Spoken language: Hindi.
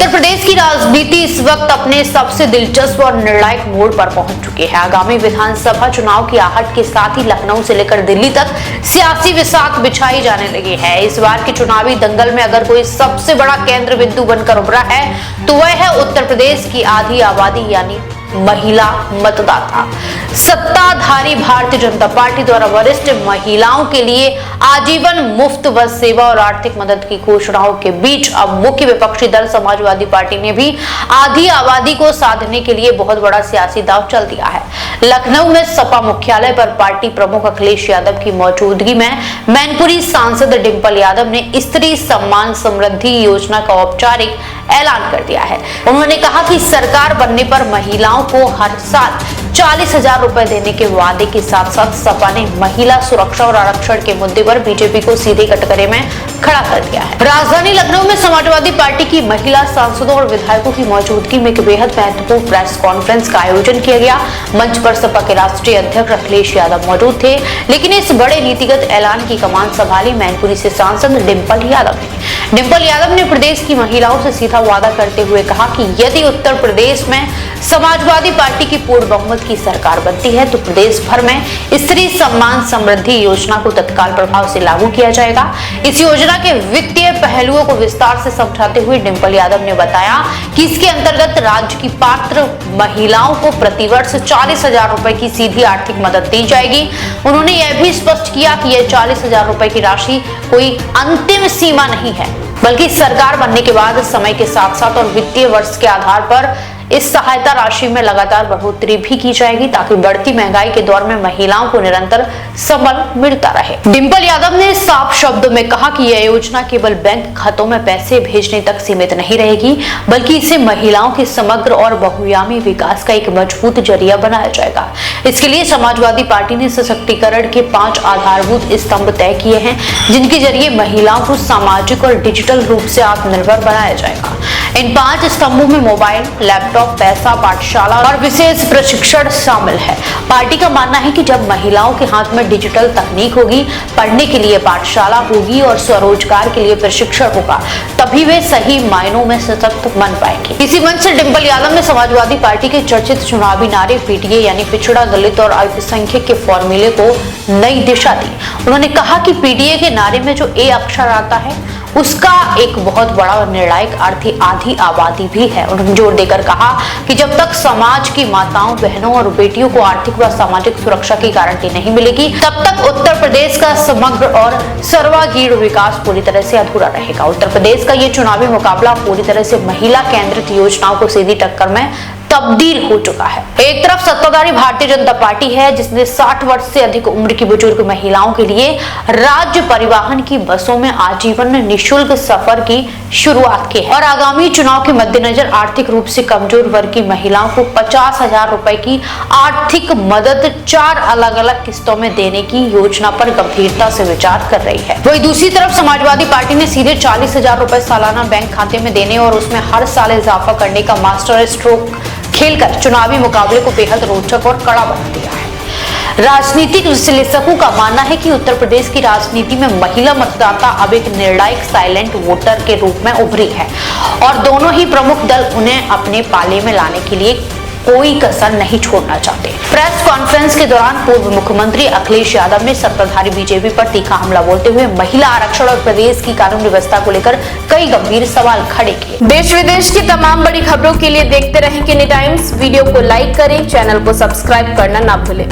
उत्तर प्रदेश की राजनीति इस वक्त अपने सबसे दिलचस्प और निर्णायक मोड़ पर पहुंच चुकी है। आगामी विधानसभा चुनाव की आहट के साथ ही लखनऊ से लेकर दिल्ली तक सियासी विसाख बिछाई जाने लगी है। इस बार के चुनावी दंगल में अगर कोई सबसे बड़ा केंद्र बिंदु बनकर उभरा है तो वह है उत्तर प्रदेश की आधी आबादी यानी महिला मतदाता। सत्ताधारी भारतीय जनता पार्टी द्वारा वरिष्ठ महिलाओं के लिए आजीवन मुफ्त बस सेवा और आर्थिक मदद की घोषणाओं के बीच अब मुख्य विपक्षी दल समाजवादी पार्टी ने भी आधी आबादी को साधने के लिए बहुत बड़ा सियासी दांव चल दिया है। लखनऊ में सपा मुख्यालय पर पार्टी प्रमुख अखिलेश यादव की मौजूदगी में मैनपुरी सांसद डिंपल यादव ने स्त्री सम्मान समृद्धि योजना का औपचारिक ऐलान कर दिया है। उन्होंने कहा कि सरकार बनने पर महिलाओं को हर साल 40,000 रुपए देने के वादे के साथ साथ सपा ने महिला सुरक्षा और आरक्षण के मुद्दे पर बीजेपी को सीधे कटघरे में खड़ा कर दिया है। राजधानी लखनऊ में समाजवादी पार्टी की महिला सांसदों और विधायकों की मौजूदगी में एक बेहद महत्वपूर्ण प्रेस कॉन्फ्रेंस का आयोजन किया गया। मंच पर सपा के राष्ट्रीय अध्यक्ष अखिलेश यादव मौजूद थे, लेकिन इस बड़े नीतिगत ऐलान की कमान संभाली मैनपुरी से सांसद डिंपल यादव ने। डिंपल यादव ने प्रदेश की महिलाओं से सीधा वादा करते हुए कहा कि यदि उत्तर प्रदेश में समाजवादी पार्टी की पूर्ण बहुमत की सरकार बनती है तो प्रदेश भर में स्त्री सम्मान समृद्धि योजना को तत्काल प्रभाव से लागू किया जाएगा। इस योजना के वित्तीय पहलुओं को विस्तार से समझाते हुए डिंपल यादव ने बताया कि इसके अंतर्गत राज्य की पात्र महिलाओं को प्रतिवर्ष 40,000 रुपए की सीधी आर्थिक मदद दी जाएगी। उन्होंने यह भी स्पष्ट किया कि यह 40,000 रुपए की राशि कोई अंतिम सीमा नहीं है, बल्कि सरकार बनने के बाद समय के साथ साथ और वित्तीय वर्ष के आधार पर इस सहायता राशि में लगातार बढ़ोतरी भी की जाएगी ताकि बढ़ती महंगाई के दौर में महिलाओं को निरंतर सबल मिलता रहे। डिंपल यादव ने साफ शब्दों में कहा कि यह योजना केवल बैंक खातों में पैसे भेजने तक सीमित नहीं रहेगी, बल्कि इसे महिलाओं के समग्र और बहुआयामी विकास का एक मजबूत जरिया बनाया जाएगा। इसके लिए समाजवादी पार्टी ने सशक्तिकरण के 5 आधारभूत स्तंभ तय किए हैं, जिनके जरिए महिलाओं को सामाजिक और डिजिटल रूप से आत्मनिर्भर बनाया जाएगा। इन 5 स्तंभों में मोबाइल, लैपटॉप, पैसा, पाठशाला और विशेष प्रशिक्षण शामिल है। पार्टी का मानना है कि जब महिलाओं के हाथ में डिजिटल तकनीक होगी, पढ़ने के लिए पाठशाला होगी और स्वरोजगार के लिए प्रशिक्षण होगा, तभी वे सही मायनों में सशक्त बन पाएंगे। इसी मंच से डिंपल यादव ने समाजवादी पार्टी के चर्चित चुनावी नारे पीटीए यानी पिछड़ा, दलित और अल्पसंख्यक के फॉर्मूले को नई दिशा दी। उन्होंने कहा कि पीटीए के नारे में जो ए अक्षर आता है उसका एक बहुत बड़ा और निर्णायक अर्थ आधी आबादी भी है। उन्होंने जोर देकर कहा कि जब तक समाज की माताओं, बहनों और बेटियों को आर्थिक व सामाजिक सुरक्षा की गारंटी नहीं मिलेगी, तब तक उत्तर प्रदेश का समग्र और सर्वांगीण विकास पूरी तरह से अधूरा रहेगा। उत्तर प्रदेश का ये चुनावी मुकाबला पूरी तरह से महिला केंद्रित योजनाओं को सीधी टक्कर में तब्दील हो चुका है। एक तरफ सत्ताधारी भारतीय जनता पार्टी है जिसने 60 वर्ष से अधिक उम्र की बुजुर्ग महिलाओं के लिए राज्य परिवहन की बसों में आजीवन निःशुल्क सफर की शुरुआत की है और आगामी चुनाव के मद्देनजर आर्थिक रूप से कमजोर वर्ग की महिलाओं को 50,000 रुपए की आर्थिक मदद 4 अलग अलग किस्तों में देने की योजना पर गंभीरता से विचार कर रही है। वहीं दूसरी तरफ समाजवादी पार्टी ने सीधे 40,000 रुपए सालाना बैंक खाते में देने और उसमें हर साल इजाफा करने का मास्टर स्ट्रोक खेलकर चुनावी मुकाबले को बेहद रोचक और कड़ा बना दिया है। राजनीतिक विश्लेषकों का मानना है कि उत्तर प्रदेश की राजनीति में महिला मतदाता अब एक निर्णायक साइलेंट वोटर के रूप में उभरी है और दोनों ही प्रमुख दल उन्हें अपने पाले में लाने के लिए कोई कसर नहीं छोड़ना चाहते। प्रेस कॉन्फ्रेंस के दौरान पूर्व मुख्यमंत्री अखिलेश यादव ने सत्ताधारी बीजेपी पर तीखा हमला बोलते हुए महिला आरक्षण और प्रदेश की कानून व्यवस्था को लेकर कई गंभीर सवाल खड़े किए। देश विदेश की तमाम बड़ी खबरों के लिए देखते रहें किनी टाइम्स। वीडियो को लाइक करें, चैनल को सब्सक्राइब करना ना भूलें।